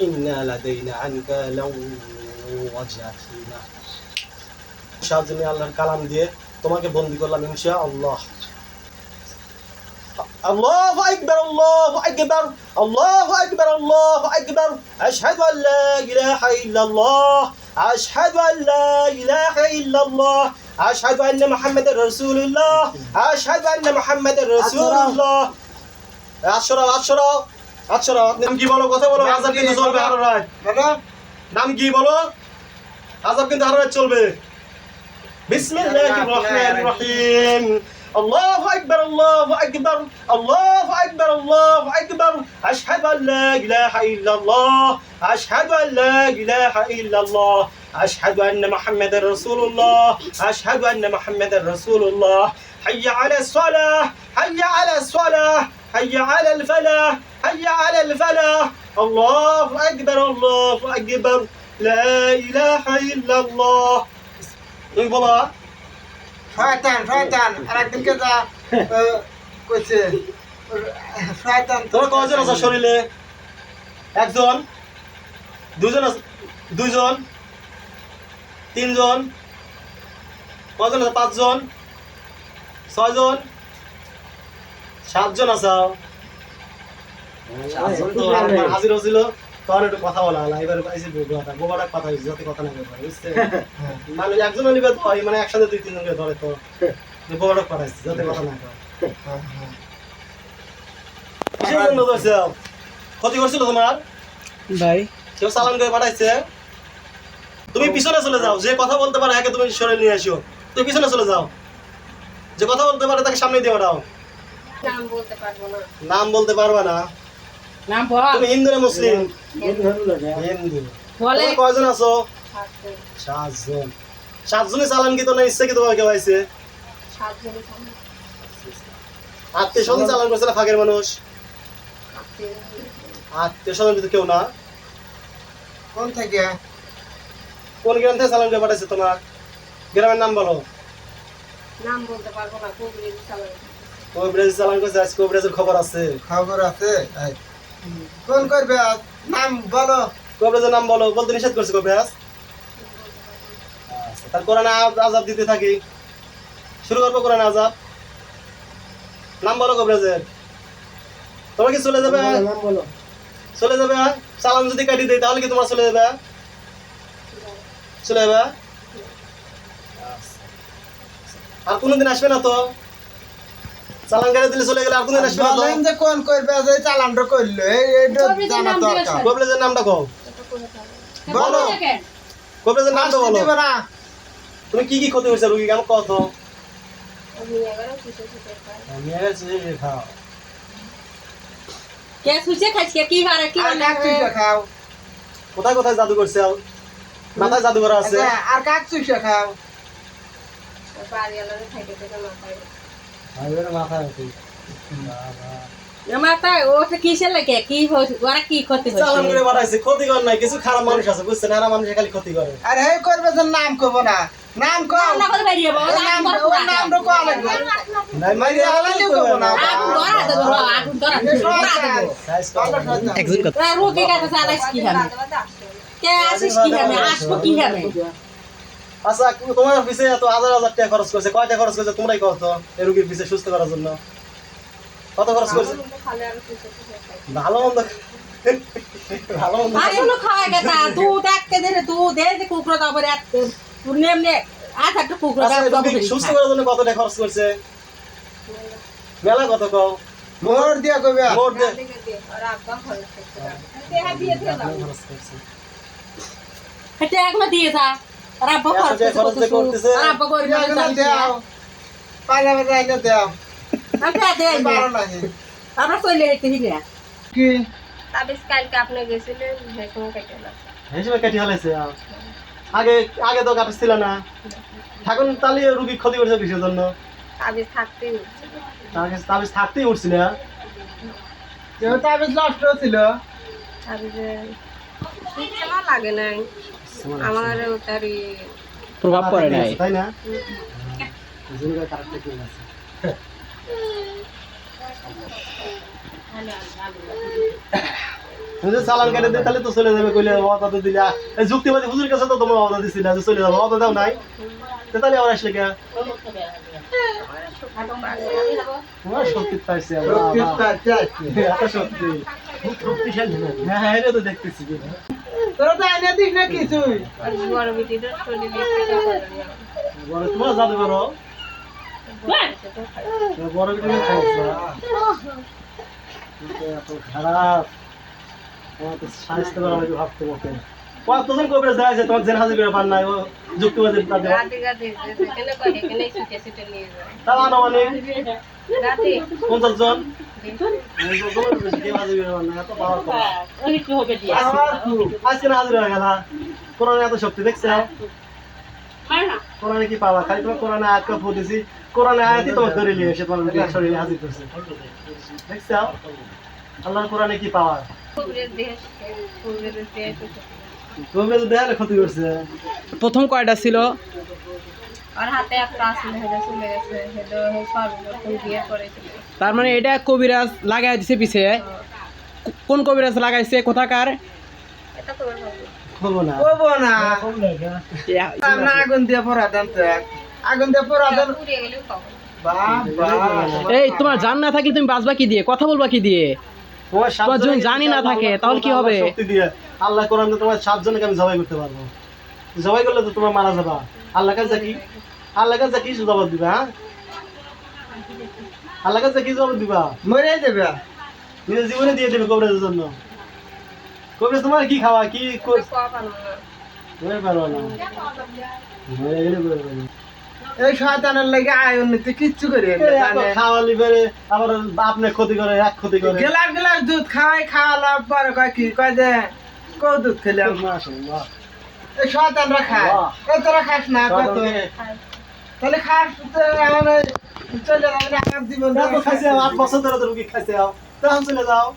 ইন্না লাদাইনা আনকালাউ ওয়া জাহিমা। সাহায্য আল্লাহর কালাম দিয়ে তোমাকে বন্দী করলাম ইনশাআল্লাহ। الله أكبر الله أكبر الله أكبر الله أكبر أشهد أن لا إله إلا الله أشهد أن لا إله إلا الله أشهد أن محمد رسول الله أشهد أن محمد رسول الله আচ্ছা নাম কি বলো, কথা বলো, আযাব কিন্তু চলবে আরো রাত। নাম কি বলো, আযাব কিন্তু আরো রাত চলবে। বিসমিল্লাহির রহমানির রহিম। الله أكبر الله أكبر الله أكبر الله أكبر أشهد أن لا إله إلا الله أشهد أن لا إله إلا الله أشهد أن محمد رسول الله أشهد أن محمد رسول الله حي على الصلاة حي على الصلاة حي على الفلاح حي على الفلاح الله أكبر الله أكبر لا إله إلا الله বলা শয়তান আরেকদিনকে যা কইছে শয়তান। তোরা কয়জন আছো শরীরে? একজন, দুজন, দুইজন, তিনজন, কয়জন আছে? পাঁচজন, ছয়জন, সাতজন আছো। সাতজন তো হাজির হয়েছিল, তখন একটু কথা বলা হলো। এবার পাইছি গোবাটা কথা হয়েছে, যাতে কথা না বলে, বুঝছে? মানে একজন নিবে তো মানে একসাথে দুই তিনজনকে ধরে, তো গোবাটা পাঠাইছে যাতে কথা না কয়। কিসের জন্য ধরছে? ক্ষতি করছিল তোমার ভাই? কেউ চালান করে পাঠাইছে? তুমি পিছনে চলে যাও, যে কথা বলতে পারে একে তুমি সরে নিয়ে আসো। তুমি পিছনে চলে যাও, যে কথা বলতে পারে তাকে সামনে দিয়ে ওঠাও। নাম বলতে পারবো না। নাম বলতে পারবা না? নাম বল। তুমি হিন্দু না মুসলিম? হিন্দু। বলে কয়জন আছো? সাতজন। সাতজন। সাতজনই চালান কি তো না ইচ্ছে কি তোমাকে কেউ আইছে? সাতজনই থামে। আত্মীয় স্বজন চালান করছে না? ফাঁকের মানুষ আত্মীয়- আত্মীয় স্বজন কিন্তু কেউ না? কোন থেকে? কোন গ্রাম থেকে চালান করে পাঠাইছে তোমার? গ্রামের নাম বলো। নাম বলতে পারবো না। কোবরেজ চালান। কবিরাজ চালান করছে, আজ কবিরাজের খবর আছে। খবর আছে? কোন করবে? নাম বলো। কবিরাজের নাম বলো। বলতে নিষেধ করছে কবিরাজ। তার কোরআন আযাব দিতে থাকি। শুরু করবো কোরআন আযাব। নাম বলো কবিরাজের। তোমার কি চলে যাবে? নাম বলো। চলে যাবে? চালান যদি কাটি দেয় তাহলে কি তোমার চলে যাবে? চলে যাবে? আর কোনোদিন আসবে না তো? চালান কাটি দিলে চলে গেলে আর কোনোদিন আসবে না তো? বলেন যে কোন করবে, যে চালানটা করলো এইটা জানা দরকার। কবিরাজের নামটা কও। এটা করে ফেলো। বলো। কবিরাজের নামটা বলো। দিবে না। তুমি কি কি ক্ষতি হয়েছে রুগীকে আমাকে কত? আমি এগারো কিছু খাই। কে সুচে খাইছে কি হারে কি আর কাক চুষে খাও। কোথায় কোথায় জাদু করছে? মাথায় জাদু করা আছে? আর কাক চুষে খাও। বাড়িওয়ালারে খাইতে থেকে মাথায়। মাথায় মাথা ওটা কিসের লাগে কি ওরা কি করতে চালান করে হচ্ছে? পাঠাইছে, ক্ষতি করে নাই। কিছু খারাপ মানুষ আছে বুঝছেন, এরা মানুষের খালি ক্ষতি করে। আর হে করবে যে নাম কব না। নাম কও। না করে বেরিয়ে বল নাম নামটা কও লাগবে। নাই মাইরে আলাদা করবো না। আগুন ধরা দেব আগুন ধরা দেব একজন তোরা রোগী কাছে চালাইস কি হবে? কে আসিস কি হবে? আসবো কি হবে? আচ্ছা, তোমার পিছে এত হাজার হাজার টাকা খরচ করছে, কয়টা খরচ করছে তোমরাই কও তো এই রোগীর পিছে সুস্থ করার জন্য? কত খরচ করছে? খালে আর কিছু খাই। ভালো মন্দ ভালো মন্দ আসলে খাওয়া গেতা দুধ একটা দে দুধ দে যে কুকুর তারপরে নেমনে আট একটা কুকুর আচ্ছা, এই রোগী সুস্থ করার জন্য কত টাকা খরচ করছে? মেলা কত কও? মোহর দিয়া কবে? মোট দে। দেখে দিয়ে আর আব্বা খরচ করতে পারে। দেহা দিয়ে দিয়ে দাও। খরচ করছে। এটা একলা দিয়ে যা রাব্বা খরচ করতেছে রাব্বা করে না দাও। পালা বাজাই না দাও। আমরা দে পারো না। আমরা চলে যেতে হিলা কি? তাবিজ কালকে আপনি গেছিলেন সেই সময় কেটে না। এই সময় কাটি হালাইছে। আগে আগে তো কাটছিল না। এখন তাহলে রোগী ক্ষতি করছে কিসের জন্য? তাবিজ থাকতেই হচ্ছে। তাবিজ থাকতেই উঠছি না। কেউ তাবিজ নষ্ট ছিল। তাবিজে শিখছে না লাগে নাই। আমার ওটারই প্রভাব পড়ে নাই তাই না? জিনগা কারেক্ট কি আছে? যদি চালান কেটে দিই তাহলে তো চলে যাবে কইলে ওয়াদা তো দিলা এই যুক্তিবাদী হুজুর কাছে তো তোমরা ওয়াদা দিছিলা যে চলে যাবো ওয়াদা দাও নাই তাহলে আবার আসলে কে তোমার শক্তি পাইছে এত শক্তি হ্যাঁ হ্যাঁ এটা তো দেখতেছি তোরা তো এনে দিস না কিছুই আর বড় বিটিটা শরীরে বড় তোমার জাদু করো বড় কিছু খাইছো এত খারাপ তোমার তো স্বাস্থ্য করা হয়তো ভাবতে মতে কতজন কবে যায় যে তোমার জেল হাজির করে পান নাই ও যুক্তিবাদী তাদের গাতে গাতে এখানে কয় এখানে ছুটে ছুটে নিয়ে যায় তাও আনুমানিক গাতে 50 জন কেউ হাজির করে পান না এত পাওয়ার কথা আজকে না হাজির হয়ে গেল কোরআনে এত শক্তি দেখছো কোরআনে কি পাওয়া খালি তোমার কোরআনে আয়াত কা পড়েছি কোরআনে আয়াতই তোমার ধরে নিয়ে এসে তোমার শরীরে হাজির করছে দেখছো আল্লাহর কোরআনে কি পাওয়া কুবরের দেশ কুবরের দেশ তুমি তো দেয়ালে ক্ষতি করছে প্রথম কয়টা ছিল? আর হাতে একটা আসলে হেডে চলে গেছে হেডে সর্বপ্রথম বিয়ে করেছিল তার মানে এটা কবিরাজ লাগাই দিছে পিছে। কোন কবিরাজ লাগাইছে কোথাকার? এটা তোমার ভাবো হবো না কবো না আমরা আগুন দিয়ে পড়া দেন তো আগুন দিয়ে পড়া দেন পুড়ে গেলেও পাবো বাবা এই তোমার জান না থাকলে তুমি বাঁচবা কি দিয়ে, কথা বলবা কি দিয়ে? তোমার যদি জানি না থাকে তাহলে কি হবে? শক্তি দিয়ে আল্লাহ কোরআনে তোমার 7 জনকে আমি জবাই করতে পারবো জবাই করলে তো তোমার মারা যাবা আল্লাহ কাছে কি আল্লাহ কাছে কি জবাব দিবা হ্যাঁ আল্লাহ কাছে কি জবাব দিবা মরে যাবে নিজের জীবনে দিয়ে দেবে কবরের জন্য কবরেজ তোমার কি খাওয়া কি কোয়া পারবো না মরে পারো না মরে গেলে মরে পারো না। এই শয়তানের লাগে আয়ন নিতে কিচ্ছু করি খাওয়ালি বেড়ে আবার আপনি ক্ষতি করে এক ক্ষতি করে গেলাস গেলাস দুধ খাওয়াই খাওয়ালাম পরে কয় কি কয় যে কৌ দুধ খেলাম মাশাআল্লাহ এই শয়তানরা খায় এই তোরা খাস না কত তাহলে খাস তো এখন চলে যাবে আমার জীবন তো খাইছে 8 বছর ধরে তো রুগী খাইছে আও তখন চলে যাও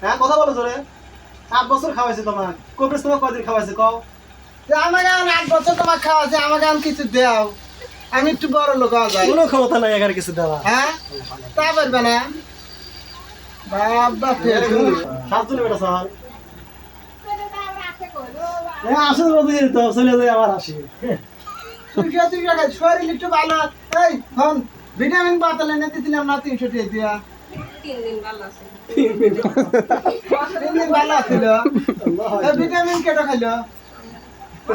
হ্যাঁ কথা বলো জোরে 8 বছর খাওয়াইছে তোমার কবরেজ তোমার কয়দিন খাওয়াইছে কও আমাকে এখন 8 বছর তোমার খাওয়াছে আমাকে এখন কিছু দেও আমি একটু বড় লোক হওয়া যায় কোনো ক্ষমতা নাই এখানে কিছু দেওয়া হ্যাঁ তা পারবে না বাবা ফের 7 জন বেটা সাল আসলে বলতে তো চলে যায় আবার আসি তুই খাই শরীর একটু ভালো এই হন ভিটামিন বোতল এনে দিছিলাম না 300 টাকা দিয়া 3 দিন ভালো আছে 3 দিন ভালো ছিল এই ভিটামিন কেটে খাইলো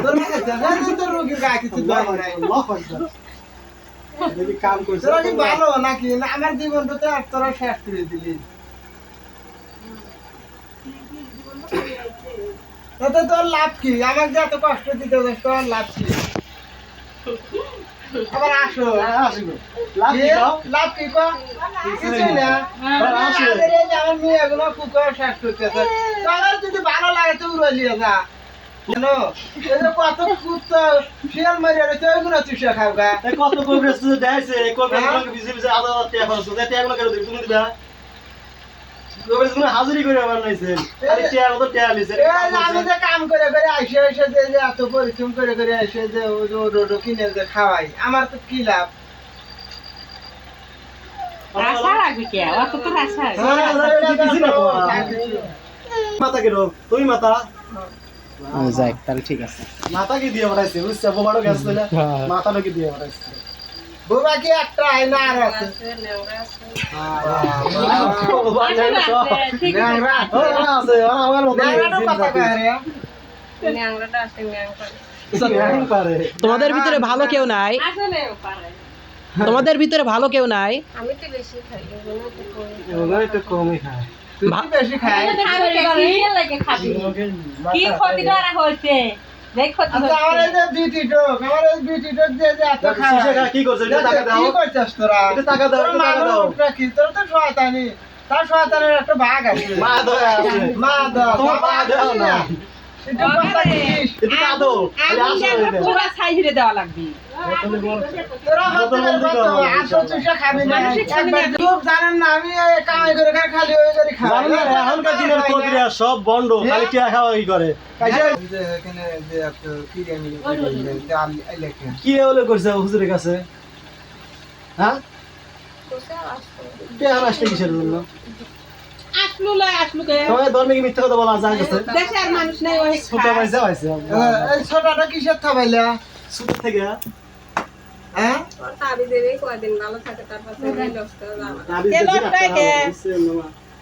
তোর না খাইছে না তোর রোগীর গায়ে কিছু দাও নাই আল্লাহ আকবার যদি কাম করছে তোরা কি ভালো নাকি না আমার জীবনটা তো আর তোরা শেষ করে দিলি তাতে তোর লাভ কি আমাকে যে এত কষ্ট দিতে হবে তোর লাভ কি আবার আসো আসিব লাভ কি দাও লাভ কি কো কিছুই না আসো আমাদের এই যে আমার মেয়েগুলো কুকুর শেষ করতেছে তোমার যদি ভালো লাগে তুই রলিয়ে যা জানো এই যে কত কুত্তা শিয়াল মারিয়া রয়েছে ওইগুলো চুষে খাও গা এই কত কবরেজ তো দেয়ছে এই কবরেজ গুলো বিজে বিজে আদা টাকা খরচ করে টাকা গুলো কেন দিবি তুমি দিবা কবরেজ গুলো হাজিরি করে বানাইছেন আরে টাকা তো টাকা লিছে এই যে আমি যে কাম করে করে আইসে এসে যে এত পরিশ্রম করে করে এসে যে রোড কিনে যে খাওয়াই আমার তো কি লাভ আশা রাখবি কে অত তো আশা মাথা কি রোগ তুমি মাথা যাক তাহলে ঠিক আছে। মাথা কি দিয়ে বানাইছে বুঝছো বোমারও গ্যাস দিলে মাথাটা কি দিয়ে বানাইছে বাবা কি একটা আইনা আর আছে আছে লেঙ্গা আছে ন্যাংরা আছে আমার মতো ন্যাংরাটা কথা কয় রে ল্যাংড়াটা আছে ল্যাং করে পারে তোমাদের ভিতরে ভালো কেউ নাই? আসলেও পারে তোমাদের ভিতরে ভালো কেউ নাই? আমি তো বেশি খাই এগুলো তো করি ওগুলো একটু কমই খায় তুই কি বেশি খাই কি ক্ষতি করা হয়েছে দেখ ক্ষতি আচ্ছা আমার এই যে বিটি ডোক আমার এই বিটি ডোক যে যে এত শিশে খাওয়া কি করছে এটা টাকা দাও কি করছিস তোরা এটা টাকা দাও তোরা এটা টাকা দাও মানুষটা কি তোরা তো শয়তানি তার শয়তানের একটা ভাগ আছে মা দয়া আছে মা দাও তোমার মা দাও না এটা কথা দিস এটা টাকা দাও খালি আসো এটা পুরো সাইজে দেওয়া লাগবে তোরা হতে পারবে আসো চুষা খাবি না একবার খুব জানেন না আমি এই কামাই করে খালি ওই করে খাই জানেন না এখনকার দিনের কবিরা সব বন্ড খালি টাকা খাওয়া কি করে এখানে যে একটা কি জানি আইলেকে কি হলো করছে হুজুরের কাছে হ্যাঁ কোসা আসতো টাকা আসলে কিসের জন্য আসলু লয় আসলু কে তোমার ধর্মে কি মিথ্যা কথা বলা যায় গেছে দেশের মানুষ নাই ওই ছোট পয়সা হয়েছে এই ছোটটা কিসের থামাইলা ছোট থেকে হ্যাঁ ওর তাবি দেবে কয়দিন ভালো থাকে তারপর থেকে নষ্ট হয়ে যাবে তাবিজ কে দেখি না, লোকটাই কে?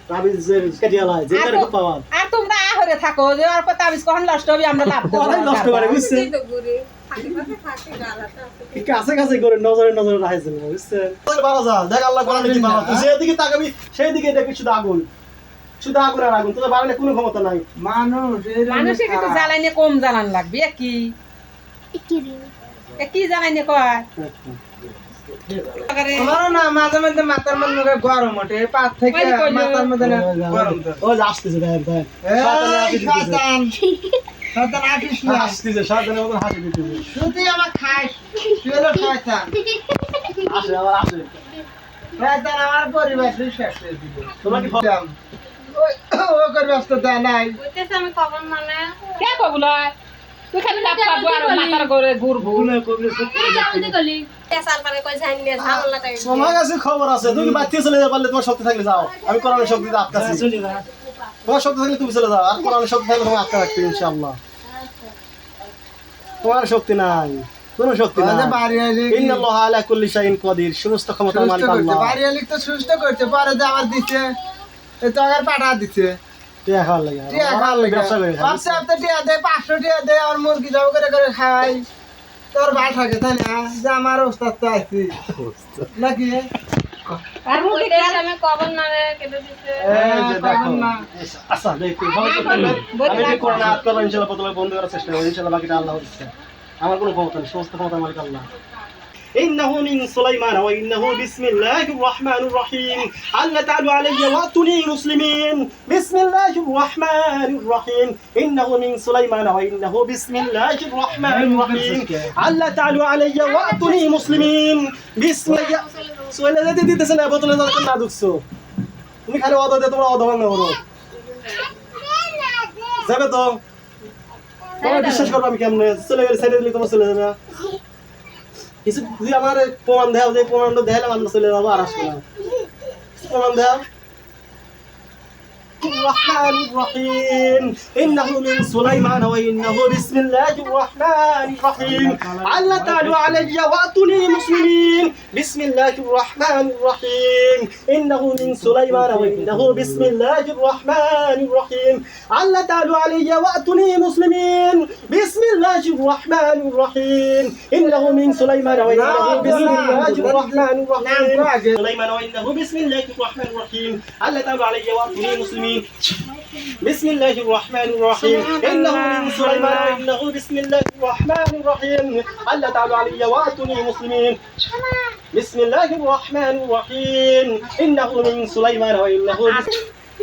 তাবিজ যে কেটে আলাই যে তার পাওয়া আর তোমরা আহরে থাকো যে আর পর তাবিজ কখন নষ্ট হবে আমরা লাভ দেবো কথাই নষ্ট করে বুঝছেন তো ঘুরে থাকি পাশে থাকি গালাটা কি কাছে কাছে করে নজরে নজরে রাখাইছেন বুঝছেন বাবা যা দেখ আল্লাহ কোরআনে কি বাবা তুই যেদিকে তাকাবি সেই দিকে দেখবি শুধু আগুন শুধু আগুন আর আগুন তোদের বাড়ালে কোনো ক্ষমতা নাই মানুষে কিন্তু জ্বালাইনে কম জ্বালান লাগবে কি জ্বালাইনে কয় তোমারও না মাঝে মধ্যে মাথার মধ্যে গরম ওঠে পাত থেকে কইলি কইলি। মাথার মধ্যে না গরম ও যে আসতেছে দেখেন দেখেন এই শয়তান শয়তান আটিস না আসতেছে সাধারণের মতো হাসি দিতেছে তুই আমার খাইস তুই হলো শয়তান আসে আবার আসে শয়তান আমার পরিবার শেষ করে দিবে তোমার কি ও করে ব্যস্ততা নাই বুঝতেছ আমি কখন মানে কে কবুল তুই খালি লাভ পাবো আর মাথার করে ঘুরবো সাল পারে কই জানি না ঝামেলাটা তোমার কাছে খবর আছে তুমি কি বাড়িতে চলে যাবে পারলে তোমার শক্তি থাকলে যাও আমি কোরআনের শক্তি দিয়ে আটকাছি তোমার শক্তি থাকলে তুমি চলে যাও আর কোরআনের শক্তি থাকলে তোমার আটকা রাখতে ইনশাআল্লাহ তোমার শক্তি নাই কোনো শক্তি নাই বাড়ি আইলে ইন্নাল্লাহা আলা কুল্লি শাইইন কাদির সমস্ত ক্ষমতার সুস্থ মালিক করতে আল্লাহ বাড়ি আইলে তো সুস্থ করতে পারে যে আমার দিছে এই টাকার পাঠা দিছে টিয়া খাওয়ার লাগে টিয়া খাওয়ার লাগে ব্যবসা করে খাই। সপ্তাহে সপ্তাহে টিয়া দেয় 500 টিয়া দেয় আর মুরগি জব করে খাই তোর ভাই থাকে তাই না যে আমার ওস্তাদ তো আইছি নাকি আর মুখে বুঝতেছ আমি কখন মানে কেটে দিতে এই যে দেখো না আচ্ছা দেখি ভালো করে আমি কি কোরআন আয়াত করব ইনশাআল্লাহ প্রথমে বন্ধ করার চেষ্টা করব ইনশাআল্লাহ বাকিটা আল্লাহ দিচ্ছে আমার কোনো ক্ষমতা নেই সমস্ত ক্ষমতার মালিক আল্লাহ إنه من سليمان وإنه بسم الله الرحمن الرحيم ألا تعلوا علي وأتوني مسلمين بسم الله الرحمن الرحيم إنه من سليمان وإنه بسم الله الرحمن الرحيم ألا تعلوا علي وأتوني مسلمين بسم الله سؤال الذي تدسنا بطل ذلك ما دكسو তুমি খালি অদা দে তোমরা অদা ভাঙা করো যাবে তো তোমার বিশ্বাস করবো আমি কেমনে চলে গেলে সাইডে দিলে তোমার চলে যাবে কিছু তুই আমার প্রমাণ দেও যে প্রমাণটা দেখালাম আমরা চলে যাবো আর আসবো না প্রমাণ দেও الرحمن الرحيم إنه من سليمان وإنه بسم الله الرحمن الرحيم ألا تعلوا علي وأتوني مسلمين بسم الله الرحمن الرحيم إنه من سليمان وإنه بسم الله الرحمن الرحيم ألا تعلوا علي وأتوني مسلمين بسم الله الرحمن الرحيم إنه من سليمان وإنه بسم الله الرحمن الرحيم سليمان وإنه بسم الله الرحمن الرحيم ألا تعلوا علي وأتوني مسلمين بسم الله الرحمن الرحيم إنه من سليمان وإنه بسم الله الرحمن الرحيم ألا تعلوا علي وأتوني مسلمين بسم الله الرحمن الرحيم إنه من سليمان وإنه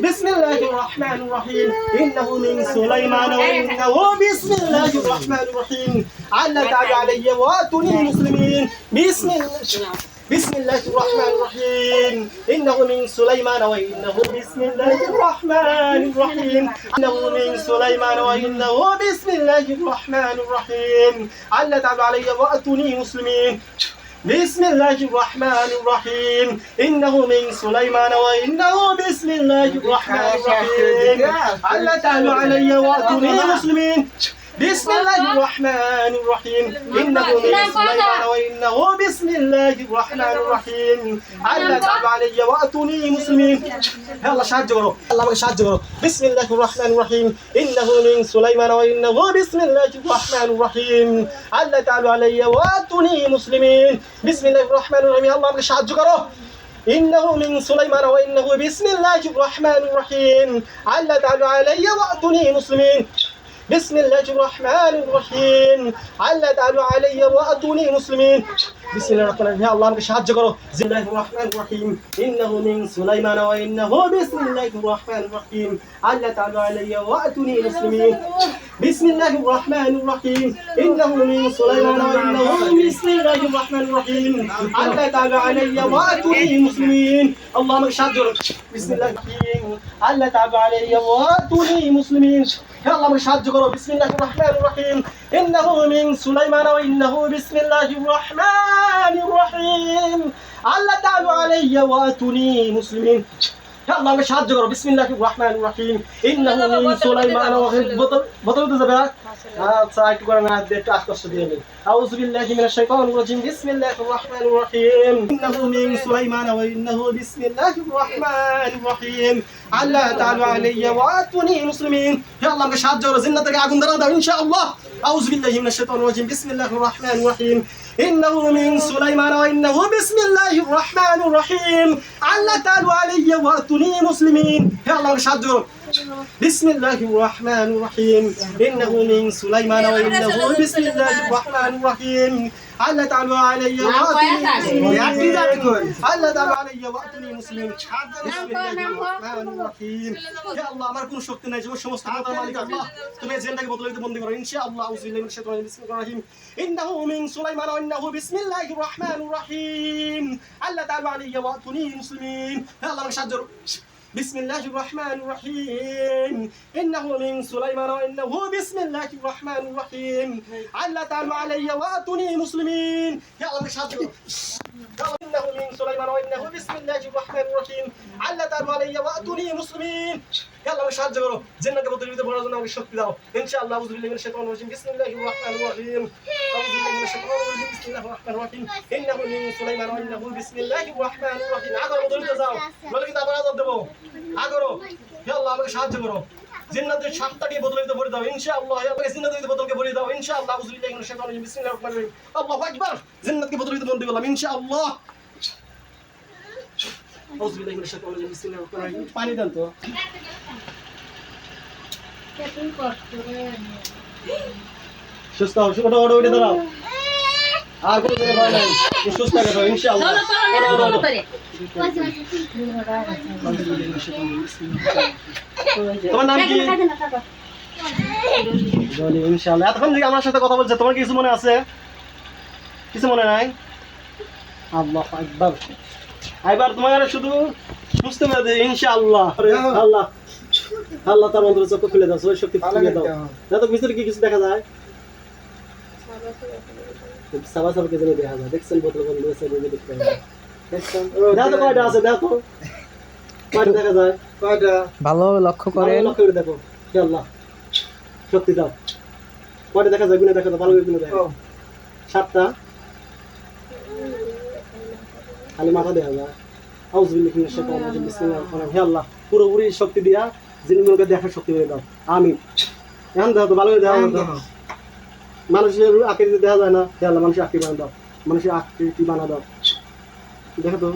بسم الله الرحمن الرحيم إنه من سليمان وإنه بسم الله الرحمن الرحيم ألا تعلوا علي وأتوني مسلمين بسم الله الرحمن الرحيم إنه من سليمان وإنه بسم الله الرحمن الرحيم إنه من سليمان وإنه بسم الله الرحمن الرحيم ألا تعلوا علي وأتوني مسلمين بسم الله الرحمن الرحيم إنه من سليمان وإنه بسم الله الرحمن الرحيم ألا تعلوا علي وأتوني مسلمين بسم الله الرحمن الرحيم إنه من سليمان وإنه بسم الله الرحمن الرحيم ألا تعلوا علي وأتوني مسلمين يلا شهد جورو الله ما شهد جورو بسم الله الرحمن الرحيم إنه من سليمان وإنه بسم الله الرحمن الرحيم ألا تعلوا علي وأتوني مسلمين بسم الله الرحمن الرحيم الله ما شهد جورو إنه من سليمان وإنه بسم الله الرحمن الرحيم ألا تعلوا علي وأتوني مسلمين بسم الله الرحمن الرحيم ألا تعلوا علي وأتوني مسلمين بسم الله الرحمن الرحيم الله আমাকে সাহায্য করো بسم الله الرحمن الرحيم إنه من سليمان وإنه بسم الله الرحمن الرحيم ألا تعلوا علي وأتوني مسلمين بسم الله الرحمن الرحيم إنه من سليمان وإنه بسم الله الرحمن الرحيم ألا تعلوا علي وأتوني مسلمين اللهم اشهد بسم الله الرحيم ألا تعلوا علي وأتوني مسلمين يا الله اشهد بسم الله الرحمن الرحيم إنه من سليمان وإنه بسم الله الرحمن الرحيم ألا تعلوا علي وأتوني مسلمين হে আল্লাহ আমাকে সাহায্য করো বিসমিল্লাহির রহমানির রহিম ইন্নাহু মিন সুলাইমান বোতল দিতে হবে আচ্ছা একটু করে না একটু আস্তে দিয়ে নি আউযু বিল্লাহি মিনাশ শাইতানির রাজিম বিসমিল্লাহির রহমানির রহিম ইন্নাহু মিন সুলাইমান ওয়া ইন্নাহু বিসমিল্লাহির রহমানির রহিম আল্লাহ তাআলা আলাইয়া ওয়া আতুনি মুসলিমিন হে আল্লাহ আমাকে সাহায্য করো জিন্নাত থেকে আগুন ধরাও দাও ইনশাআল্লাহ আউযু বিল্লাহি মিনাশ শাইতানির রাজিম বিসমিল্লাহির রহমানির রহিম ইন্নাহু মিন সুলাইমান ওয়া ইন্নাহু বিসমিল্লাহির রহমানির রহিম আল্লাহ তাআলা আলাইয়া ওয়া আতুনি মুসলিমিন হে আল্লাহ আমাকে সাহায্য করো بسم الله الرحمن الرحيم إنه من سليمان وإنه بسم الله الرحمن الرحيم الله تعالى علي وأتني الله تعالى علي وأتني مسلم بسم الله الرحمن الرحيم يا الله আমার কোনো শক্তি নাই যে সমস্ত ক্ষমতার মালিক আল্লাহ তুমি এই জিনটাকে বদলে দিতে বন্দী করো ইনশাআল্লাহ আউযু বিল্লাহি মিনাশ শাইতানির বিসমিল্লাহির রহিম ইন্নাহু মিন সুলাইমান ওয়া ইন্নাহু বিসমিল্লাহির রহমানির রহিম আল্লাহ তাআলা علي وأتني مسلمين يا الله আমাকে সাহায্য করো بسم الله الرحمن الرحيم إنه من سليمان وإنه بسم الله الرحمن الرحيم على تعالى علي وأتوني مسلمين يا الله مش هجر إنه من سليمان وإنه بسم الله الرحمن الرحيم على تعالى علي وأتوني مسلمين يا الله مش هجر جنة قبل تريد بقول لنا وش داو إن شاء الله أعوذ بالله من الشيطان الرجيم بسم الله الرحمن الرحيم أعوذ بالله من الشيطان الرجيم بسم الله الرحمن الرحيم إنه من سليمان وإنه بسم الله الرحمن الرحيم عذر تريد داو ولا كده أبغى عذر دبو আগরো হে আল্লাহ আমাকে সাহায্য করো জিন্নাতের সাতটাকে বোতলকে ভরে দাও ইনশাআল্লাহ হে আমাকে জিন্নাতের বোতলকে ভরে দাও ইনশাআল্লাহ আউযু বিল্লাহি মিনাশ শাইতানির রাজিম বিসমিল্লাহির রহমানির রহিম আল্লাহু আকবার জিন্নাতকে বোতলকে বন্ধ করলাম ইনশাআল্লাহ আউযু বিল্লাহি মিনাশ শাইতানির রাজিম বিসমিল্লাহির রহমানির রহিম পানি দেন তো কেমন কষ্ট রে সুস্থ হও ওটা ওটা ওটা দাও আর কোনো দিন ভয় নাই সুস্থ হয়ে যাও ইনশাআল্লাহ তোমার নাম কি জনি ইনশাআল্লাহ এতক্ষণ থেকে আমার সাথে কথা বলছে তোমার কি কিছু মনে আছে কিছু মনে নাই আল্লাহু আকবার এবার তোমার শুধু সুস্থ হয়ে যাবে ইনশাআল্লাহ আল্লাহ আল্লাহ তার অন্তরে চোখ খুলে দাও ওই শক্তি খুলে দাও না তো ভিতরে কি কিছু দেখা যায় সাবা সাবা কে দেখা যায় দেখছেন বোতল বন্ধ হয়েছে দেখতে দেখছেন দেখো কয়টা আছে দেখো কয়টা দেখা যায় কয়টা ভালো লক্ষ্য করেন লক্ষ্য করে দেখো হে আল্লাহ শক্তি দাও কয়টা দেখা যায় গুনে দেখো তো ভালো করে গুনে দেখো 7টা খালি মাথা দেখা যায় আউযু বিল্লাহি মিনাশ শাইতানির রাজিম বিসমিল্লাহির রহমানির রহিম হে আল্লাহ পুরোপুরি শক্তি দিয়া জিনগুলোকে দেখার শক্তি করে দাও আমিন এখন দেখো তো ভালো করে দেখো মানুষের আকৃতি দেখা যায় না হে আল্লাহ মানুষের আকৃতি বানা দাও মানুষের আকৃতি বানা দাও দেখো তো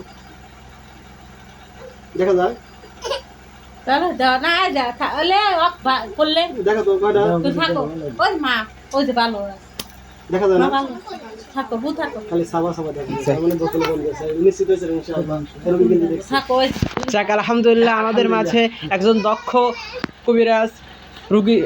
দেখা যায় তাহলে দাও না যা তাহলে করলে দেখো তো কয়টা তুই থাকো ওই মা ওই যে ভালো দেখা যায় না থাকো বু থাকো খালি সাবা সাবা দেখা যায় মানে বোতল বন্ধ আছে নিশ্চিত হয়েছে ইনশাআল্লাহ এরকম কিন্তু দেখছি থাকো যাক আলহামদুলিল্লাহ আমাদের মাঝে একজন দক্ষ কবিরাজ রোগী